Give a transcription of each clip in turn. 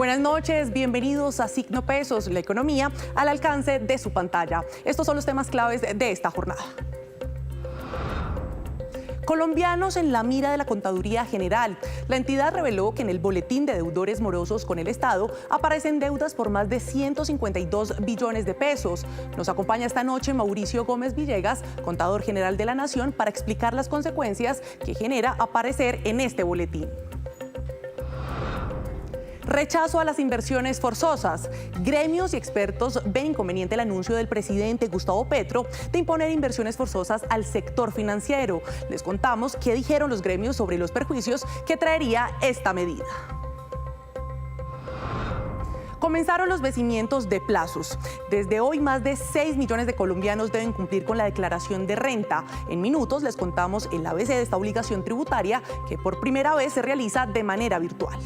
Buenas noches, bienvenidos a Signo Pesos, la economía al alcance de su pantalla. Estos son los temas claves de esta jornada. Colombianos en la mira de la Contaduría General. La entidad reveló que en el boletín de deudores morosos con el Estado aparecen deudas por más de 152 billones de pesos. Nos acompaña esta noche Mauricio Gómez Villegas, contador general de la Nación, para explicar las consecuencias que genera aparecer en este boletín. Rechazo a las inversiones forzosas. Gremios y expertos ven inconveniente el anuncio del presidente Gustavo Petro de imponer inversiones forzosas al sector financiero. Les contamos qué dijeron los gremios sobre los perjuicios que traería esta medida. Comenzaron los vencimientos de plazos. Desde hoy, más de 6 millones de colombianos deben cumplir con la declaración de renta. En minutos les contamos el ABC de esta obligación tributaria que por primera vez se realiza de manera virtual.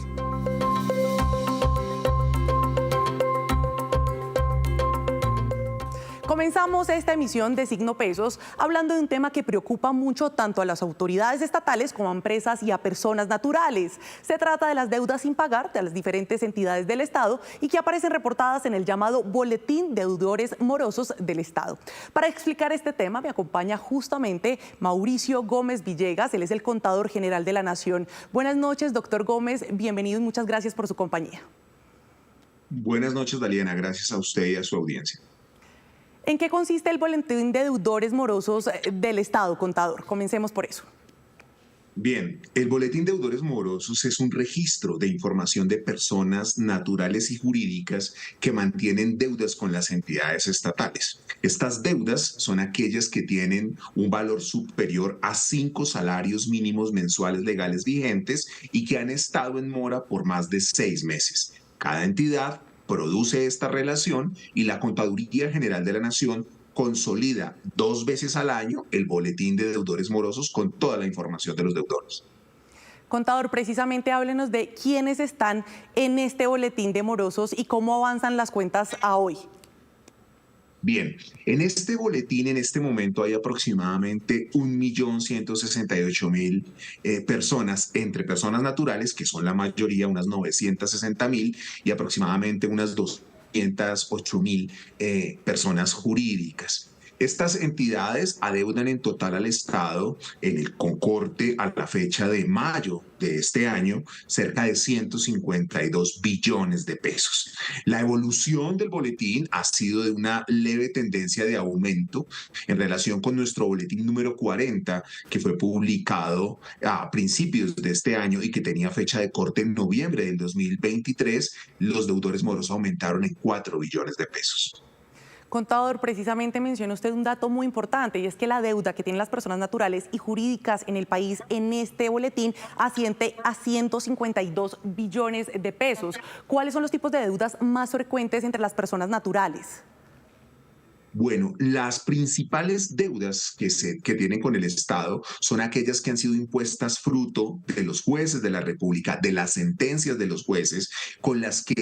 Comenzamos esta emisión de Signo Pesos hablando de un tema que preocupa mucho tanto a las autoridades estatales como a empresas y a personas naturales. Se trata de las deudas sin pagar de las diferentes entidades del Estado y que aparecen reportadas en el llamado Boletín de Deudores Morosos del Estado. Para explicar este tema me acompaña justamente Mauricio Gómez Villegas, él es el contador general de la Nación. Buenas noches, doctor Gómez, bienvenido y muchas gracias por su compañía. Buenas noches, Daliana, gracias a usted y a su audiencia. ¿En qué consiste el boletín de deudores morosos del Estado, contador? Comencemos por eso. Bien, el boletín de deudores morosos es un registro de información de personas naturales y jurídicas que mantienen deudas con las entidades estatales. Estas deudas son aquellas que tienen un valor superior a 5 salarios mínimos mensuales legales vigentes y que han estado en mora por más de 6 meses. Cada entidad produce esta relación y la Contaduría General de la Nación consolida 2 veces al año el boletín de deudores morosos con toda la información de los deudores. Contador, precisamente háblenos de quiénes están en este boletín de morosos y cómo avanzan las cuentas a hoy. Bien, en este boletín en este momento hay aproximadamente 1.168.000 personas, entre personas naturales, que son la mayoría, unas 960.000, y aproximadamente unas 208.000 personas jurídicas. Estas entidades adeudan en total al Estado, en el concorte a la fecha de mayo de este año, cerca de 152 billones de pesos. La evolución del boletín ha sido de una leve tendencia de aumento en relación con nuestro boletín número 40, que fue publicado a principios de este año y que tenía fecha de corte en noviembre del 2023. Los deudores morosos aumentaron en 4 billones de pesos. Contador, precisamente menciona usted un dato muy importante y es que la deuda que tienen las personas naturales y jurídicas en el país en este boletín asciende a 152 billones de pesos. ¿Cuáles son los tipos de deudas más frecuentes entre las personas naturales? Bueno, las principales deudas que tienen con el Estado son aquellas que han sido impuestas fruto de los jueces de la República, de las sentencias de los jueces, con las que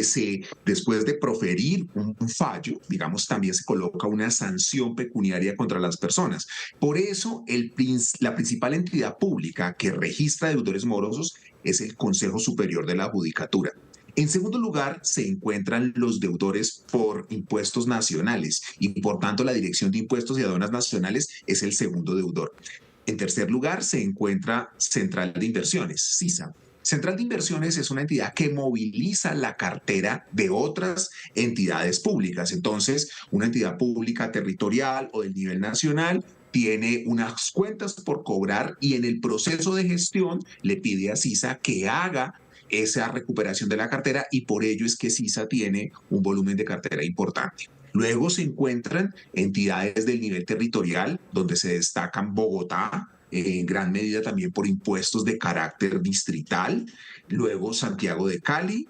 después de proferir un fallo, digamos, también se coloca una sanción pecuniaria contra las personas. Por eso, la principal entidad pública que registra deudores morosos es el Consejo Superior de la Judicatura. En segundo lugar, se encuentran los deudores por impuestos nacionales y, por tanto, la Dirección de Impuestos y Aduanas Nacionales es el segundo deudor. En tercer lugar, se encuentra Central de Inversiones, CISA. Central de Inversiones es una entidad que moviliza la cartera de otras entidades públicas. Entonces, una entidad pública territorial o del nivel nacional tiene unas cuentas por cobrar y en el proceso de gestión le pide a CISA que haga esa recuperación de la cartera y por ello es que CISA tiene un volumen de cartera importante. Luego se encuentran entidades del nivel territorial donde se destacan Bogotá, en gran medida también por impuestos de carácter distrital, luego Santiago de Cali,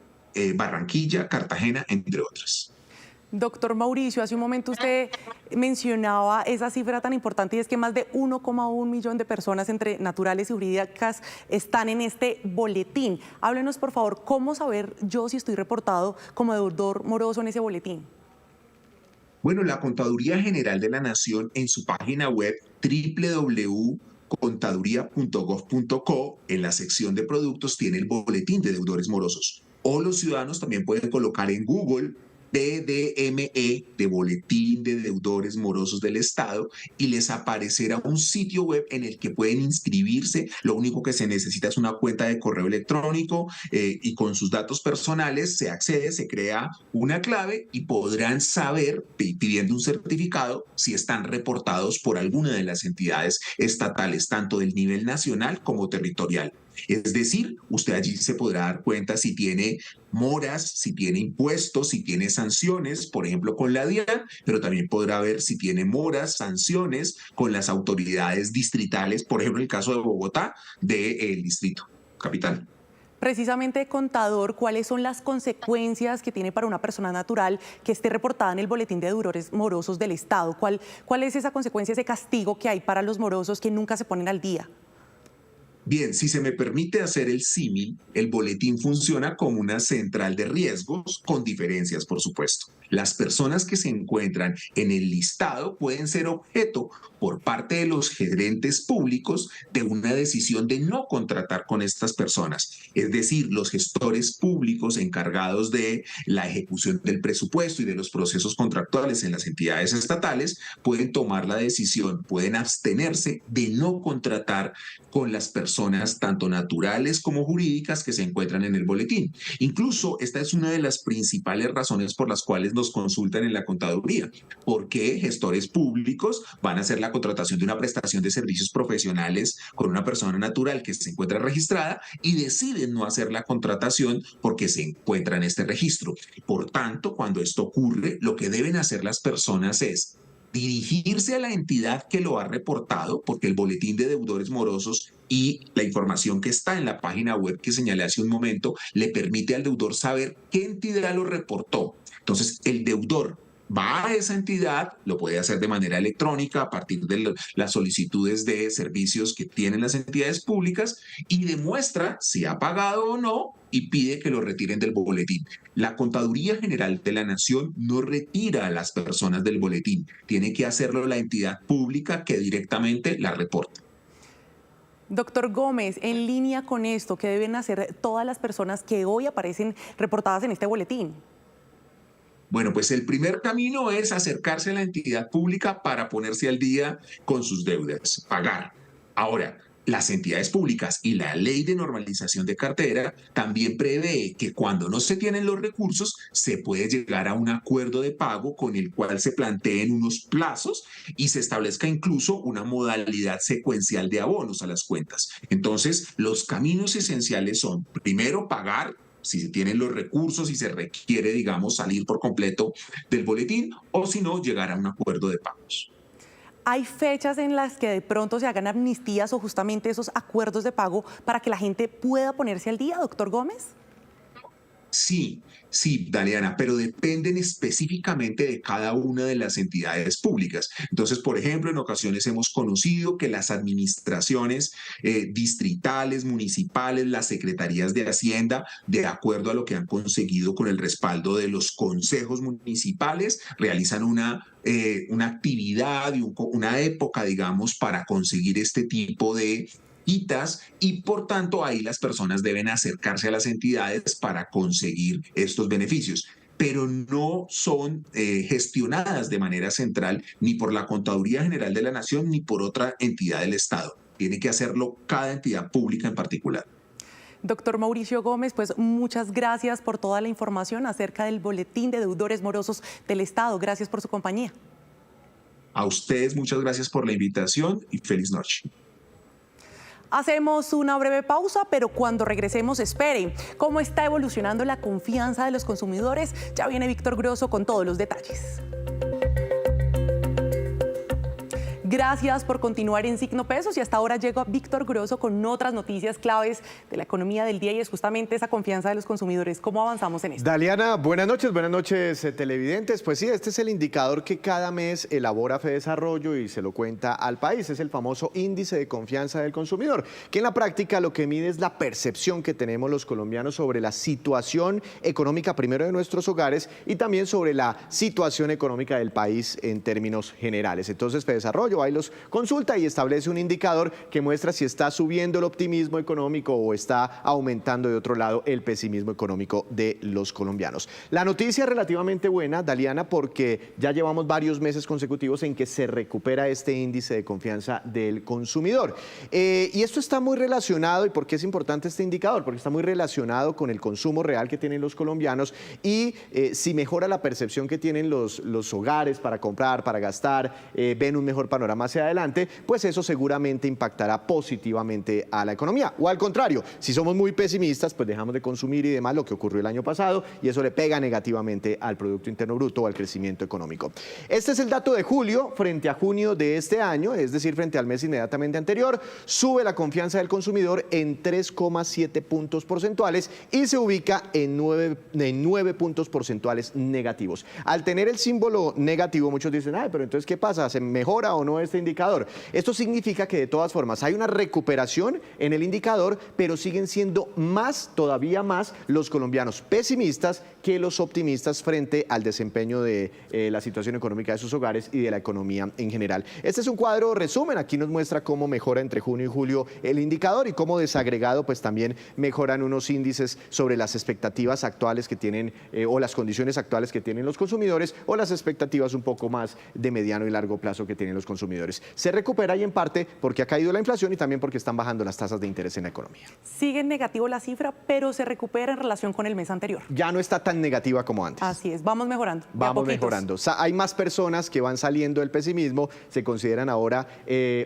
Barranquilla, Cartagena, entre otras. Doctor Mauricio, hace un momento usted mencionaba esa cifra tan importante y es que más de 1,1 millón de personas entre naturales y jurídicas están en este boletín. Háblenos, por favor, ¿cómo saber yo si estoy reportado como deudor moroso en ese boletín? Bueno, la Contaduría General de la Nación en su página web www.contaduría.gov.co, en la sección de productos, tiene el boletín de deudores morosos. O los ciudadanos también pueden colocar en Google BDME, de Boletín de Deudores Morosos del Estado, y les aparecerá un sitio web en el que pueden inscribirse. Lo único que se necesita es una cuenta de correo electrónico y con sus datos personales se accede, se crea una clave y podrán saber, pidiendo un certificado, si están reportados por alguna de las entidades estatales, tanto del nivel nacional como territorial. Es decir, usted allí se podrá dar cuenta si tiene moras, si tiene impuestos, si tiene sanciones, por ejemplo, con la DIAN, pero también podrá ver si tiene moras, sanciones con las autoridades distritales, por ejemplo, en el caso de Bogotá, del distrito capital. Precisamente, contador, ¿cuáles son las consecuencias que tiene para una persona natural que esté reportada en el boletín de deudores morosos del Estado? ¿Cuál es esa consecuencia, ese castigo que hay para los morosos que nunca se ponen al día? Bien, si se me permite hacer el símil, el boletín funciona como una central de riesgos, con diferencias, por supuesto. Las personas que se encuentran en el listado pueden ser objeto por parte de los gerentes públicos de una decisión de no contratar con estas personas. Es decir, los gestores públicos encargados de la ejecución del presupuesto y de los procesos contractuales en las entidades estatales pueden tomar la decisión, pueden abstenerse de no contratar con las personas tanto naturales como jurídicas que se encuentran en el boletín. Incluso esta es una de las principales razones por las cuales nos consultan en la contaduría, porque gestores públicos van a hacer la contratación de una prestación de servicios profesionales con una persona natural que se encuentra registrada y deciden no hacer la contratación porque se encuentra en este registro. Por tanto, cuando esto ocurre, lo que deben hacer las personas es dirigirse a la entidad que lo ha reportado, porque el boletín de deudores morosos y la información que está en la página web que señalé hace un momento le permite al deudor saber qué entidad lo reportó. Entonces, el deudor va a esa entidad, lo puede hacer de manera electrónica a partir de las solicitudes de servicios que tienen las entidades públicas y demuestra si ha pagado o no y pide que lo retiren del boletín. La Contaduría General de la Nación no retira a las personas del boletín, tiene que hacerlo la entidad pública que directamente la reporta. Doctor Gómez, en línea con esto, ¿qué deben hacer todas las personas que hoy aparecen reportadas en este boletín? Bueno, pues el primer camino es acercarse a la entidad pública para ponerse al día con sus deudas, pagar. Ahora, las entidades públicas y la ley de normalización de cartera también prevé que cuando no se tienen los recursos se puede llegar a un acuerdo de pago con el cual se planteen unos plazos y se establezca incluso una modalidad secuencial de abonos a las cuentas. Entonces, los caminos esenciales son, primero, pagar si se tienen los recursos y se requiere, digamos, salir por completo del boletín, o si no, llegar a un acuerdo de pagos. ¿Hay fechas en las que de pronto se hagan amnistías o justamente esos acuerdos de pago para que la gente pueda ponerse al día, doctor Gómez? Sí, sí, Daliana, pero dependen específicamente de cada una de las entidades públicas. Entonces, por ejemplo, en ocasiones hemos conocido que las administraciones distritales, municipales, las secretarías de Hacienda, de acuerdo a lo que han conseguido con el respaldo de los consejos municipales, realizan una actividad y una época, digamos, para conseguir este tipo de quitas y por tanto ahí las personas deben acercarse a las entidades para conseguir estos beneficios, pero no son gestionadas de manera central ni por la Contaduría General de la Nación ni por otra entidad del Estado. Tiene que hacerlo cada entidad pública en particular. Doctor Mauricio Gómez, pues muchas gracias por toda la información acerca del boletín de deudores morosos del Estado. Gracias por su compañía. A ustedes muchas gracias por la invitación y feliz noche. Hacemos una breve pausa, pero cuando regresemos, espere. ¿Cómo está evolucionando la confianza de los consumidores? Ya viene Víctor Grosso con todos los detalles. Gracias por continuar en Signo Pesos y hasta ahora llega Víctor Grosso con otras noticias claves de la economía del día y es justamente esa confianza de los consumidores. ¿Cómo avanzamos en esto? Daliana, buenas noches televidentes. Pues sí, este es el indicador que cada mes elabora Fedesarrollo y se lo cuenta al país. Es el famoso índice de confianza del consumidor, que en la práctica lo que mide es la percepción que tenemos los colombianos sobre la situación económica primero de nuestros hogares y también sobre la situación económica del país en términos generales. Entonces, Fedesarrollo va y los consulta y establece un indicador que muestra si está subiendo el optimismo económico o está aumentando de otro lado el pesimismo económico de los colombianos. La noticia es relativamente buena, Daliana, porque ya llevamos varios meses consecutivos en que se recupera este índice de confianza del consumidor. Y esto está muy relacionado, ¿y por qué es importante este indicador? Porque está muy relacionado con el consumo real que tienen los colombianos y si mejora la percepción que tienen los hogares para comprar, para gastar, ven un mejor panorama hacia adelante, pues eso seguramente impactará positivamente a la economía. O al contrario, si somos muy pesimistas, pues dejamos de consumir y demás, lo que ocurrió el año pasado, y eso le pega negativamente al Producto Interno Bruto o al crecimiento económico. Este es el dato de julio frente a junio de este año, es decir, frente al mes inmediatamente anterior. Sube la confianza del consumidor en 3,7 puntos porcentuales y se ubica en 9 puntos porcentuales negativos. Al tener el símbolo negativo, muchos dicen, ay, pero entonces, ¿qué pasa? ¿Se mejora o no este indicador? Esto significa que de todas formas hay una recuperación en el indicador, pero siguen siendo todavía más los colombianos pesimistas que los optimistas frente al desempeño de la situación económica de sus hogares y de la economía en general. Este es un cuadro resumen, aquí nos muestra cómo mejora entre junio y julio el indicador y cómo desagregado pues también mejoran unos índices sobre las expectativas actuales que tienen o las condiciones actuales que tienen los consumidores o las expectativas un poco más de mediano y largo plazo que tienen los consumidores. Se recupera y en parte porque ha caído la inflación y también porque están bajando las tasas de interés en la economía. Sigue en negativo la cifra, pero se recupera en relación con el mes anterior. Ya no está tan negativa como antes. Así es, vamos mejorando. Vamos mejorando. Hay más personas que van saliendo del pesimismo, se consideran ahora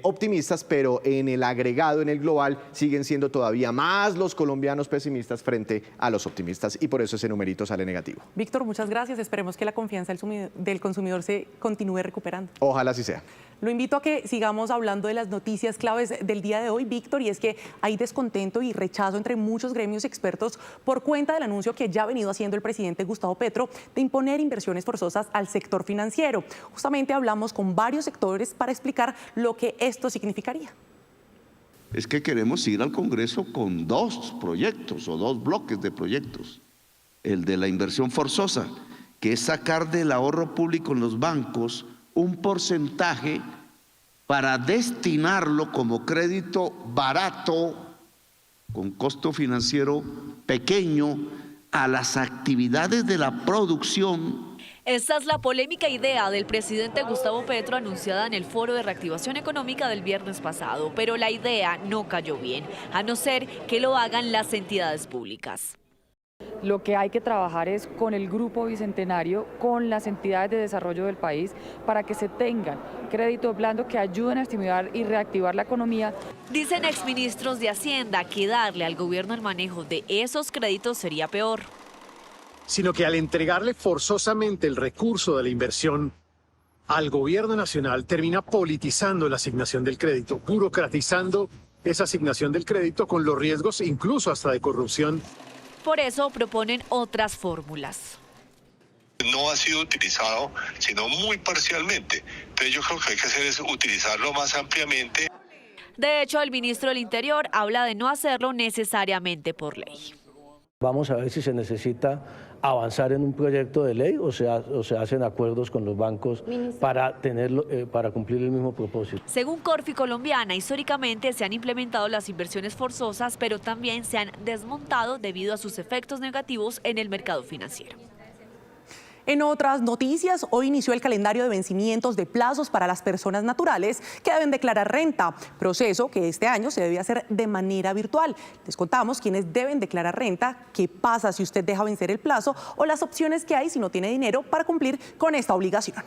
optimistas, pero en el agregado, en el global, siguen siendo todavía más los colombianos pesimistas frente a los optimistas y por eso ese numerito sale negativo. Víctor, muchas gracias. Esperemos que la confianza del consumidor se continúe recuperando. Ojalá así sea. Lo invito a que sigamos hablando de las noticias claves del día de hoy, Víctor, y es que hay descontento y rechazo entre muchos gremios expertos por cuenta del anuncio que ya ha venido haciendo el presidente Gustavo Petro de imponer inversiones forzosas al sector financiero. Justamente hablamos con varios sectores para explicar lo que esto significaría. Es que queremos ir al Congreso con 2 proyectos o 2 bloques de proyectos. El de la inversión forzosa, que es sacar del ahorro público en los bancos un porcentaje para destinarlo como crédito barato, con costo financiero pequeño, a las actividades de la producción. Esta es la polémica idea del presidente Gustavo Petro anunciada en el Foro de Reactivación Económica del viernes pasado, pero la idea no cayó bien, a no ser que lo hagan las entidades públicas. Lo que hay que trabajar es con el Grupo Bicentenario, con las entidades de desarrollo del país, para que se tengan créditos blandos que ayuden a estimular y reactivar la economía. Dicen exministros de Hacienda que darle al gobierno el manejo de esos créditos sería peor. Sino que al entregarle forzosamente el recurso de la inversión al gobierno nacional, termina politizando la asignación del crédito, burocratizando esa asignación del crédito con los riesgos incluso hasta de corrupción. Por eso proponen otras fórmulas. No ha sido utilizado, sino muy parcialmente. Entonces yo creo que hay que hacer es utilizarlo más ampliamente. De hecho, el ministro del Interior habla de no hacerlo necesariamente por ley. Vamos a ver si se necesita avanzar en un proyecto de ley o se hacen acuerdos con los bancos para cumplir el mismo propósito. Según Corfi Colombiana, históricamente se han implementado las inversiones forzosas, pero también se han desmontado debido a sus efectos negativos en el mercado financiero. En otras noticias, hoy inició el calendario de vencimientos de plazos para las personas naturales que deben declarar renta, proceso que este año se debe hacer de manera virtual. Les contamos quiénes deben declarar renta, qué pasa si usted deja vencer el plazo o las opciones que hay si no tiene dinero para cumplir con esta obligación.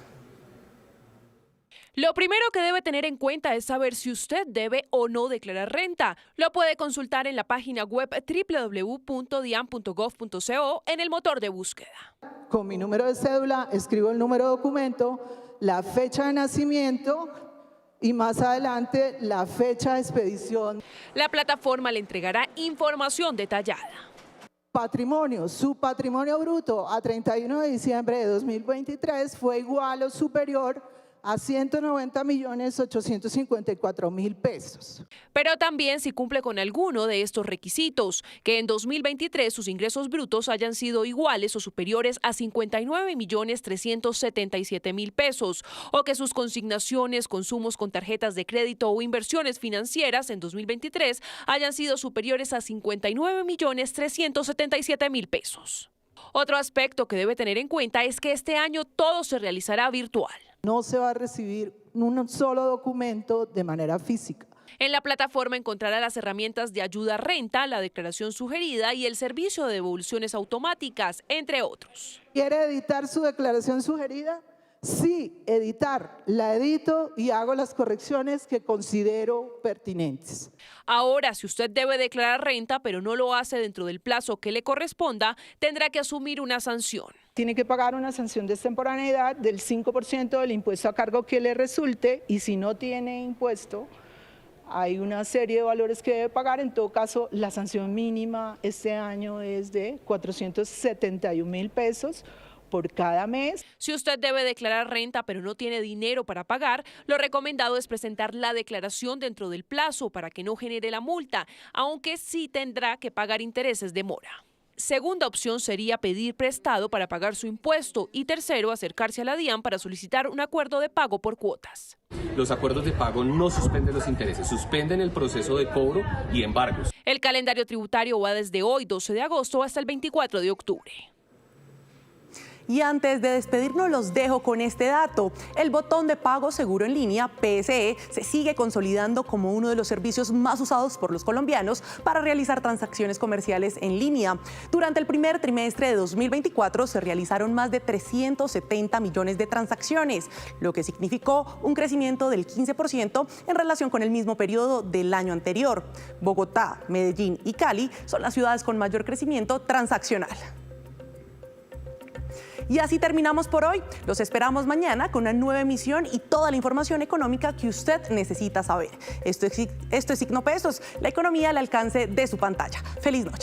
Lo primero que debe tener en cuenta es saber si usted debe o no declarar renta. Lo puede consultar en la página web www.dian.gov.co en el motor de búsqueda. Con mi número de cédula escribo el número de documento, la fecha de nacimiento y más adelante la fecha de expedición. La plataforma le entregará información detallada. Patrimonio, su patrimonio bruto a 31 de diciembre de 2023 fue igual o superior a 190.854.000 pesos. Pero también si cumple con alguno de estos requisitos, que en 2023 sus ingresos brutos hayan sido iguales o superiores a 59.377.000 pesos, o que sus consignaciones, consumos con tarjetas de crédito o inversiones financieras en 2023 hayan sido superiores a 59.377.000 pesos. Otro aspecto que debe tener en cuenta es que este año todo se realizará virtual. No se va a recibir un solo documento de manera física. En la plataforma encontrará las herramientas de ayuda a renta, la declaración sugerida y el servicio de devoluciones automáticas, entre otros. ¿Quiere editar su declaración sugerida? Sí, editar. La edito y hago las correcciones que considero pertinentes. Ahora, si usted debe declarar renta, pero no lo hace dentro del plazo que le corresponda, tendrá que asumir una sanción. Tiene que pagar una sanción de extemporaneidad del 5% del impuesto a cargo que le resulte, y si no tiene impuesto, hay una serie de valores que debe pagar. En todo caso, la sanción mínima este año es de 471.000 pesos por cada mes. Si usted debe declarar renta pero no tiene dinero para pagar, lo recomendado es presentar la declaración dentro del plazo para que no genere la multa, aunque sí tendrá que pagar intereses de mora. Segunda opción sería pedir prestado para pagar su impuesto y tercero, acercarse a la DIAN para solicitar un acuerdo de pago por cuotas. Los acuerdos de pago no suspenden los intereses, suspenden el proceso de cobro y embargos. El calendario tributario va desde hoy, 12 de agosto, hasta el 24 de octubre. Y antes de despedirnos los dejo con este dato. El botón de pago seguro en línea, PSE, se sigue consolidando como uno de los servicios más usados por los colombianos para realizar transacciones comerciales en línea. Durante el primer trimestre de 2024 se realizaron más de 370 millones de transacciones, lo que significó un crecimiento del 15% en relación con el mismo periodo del año anterior. Bogotá, Medellín y Cali son las ciudades con mayor crecimiento transaccional. Y así terminamos por hoy. Los esperamos mañana con una nueva emisión y toda la información económica que usted necesita saber. Esto es Signo Pesos, la economía al alcance de su pantalla. Feliz noche.